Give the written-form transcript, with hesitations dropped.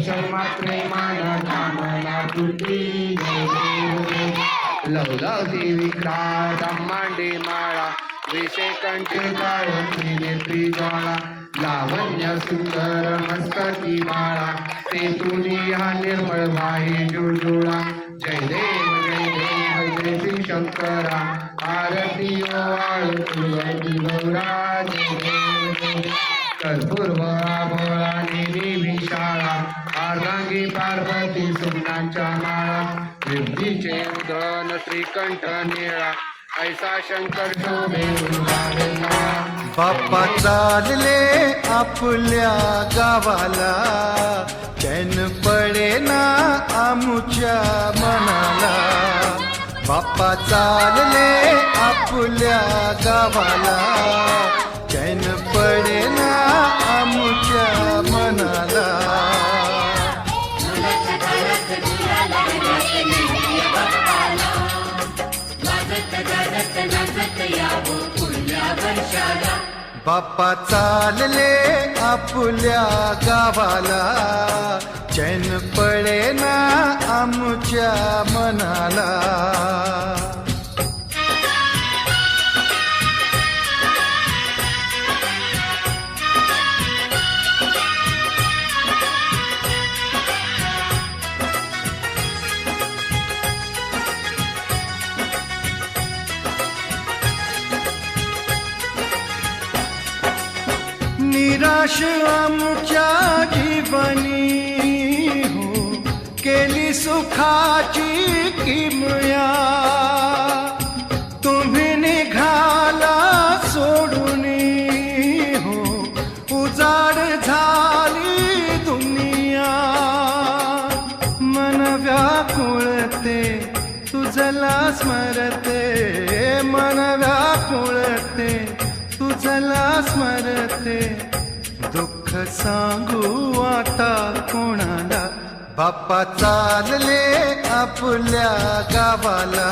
दर्शन मात्रे माना कामना तुटी जय देव जय लवलवती विक्राळ ब्रह्मांडी माळा विषय कंठ काळती नेत्री ज्वाळा लावण्य सुंदर मस्तकी बाळा ते तुनी हा निर्मळ वाही जुळजुळा जय देव जय श्री शंकरा आरती ओवाळू तुझी गौरा जय देव कर्पूर भोळा निधी विशाळा अर्धांगी पार्वती सुमनांच्या माळा विद्येचे उदन श्रीकंठ निळा ऐसा शंकर शोभे बाप्पा चालले आपल्या गावाला चैन पडे ना आमुच्या मनाला बाप्पा चालले आपल्या गावाला चैन पडे ना आमुच्या मनाला बाप्पा चालले आपल्या गावाला चैन पडे ना आमच्या मनाला निराश आमच्या जीवनी हो केली सुखाची किमया तुम्ही निघाला सोडून हो उजाड झाली दुनिया मन व्याकुळते तुझला स्मरते मन व्याकुळते तुझला स्मरते दुःख सांगू आता कोणाला बाप्पा चालले आपल्या गावाला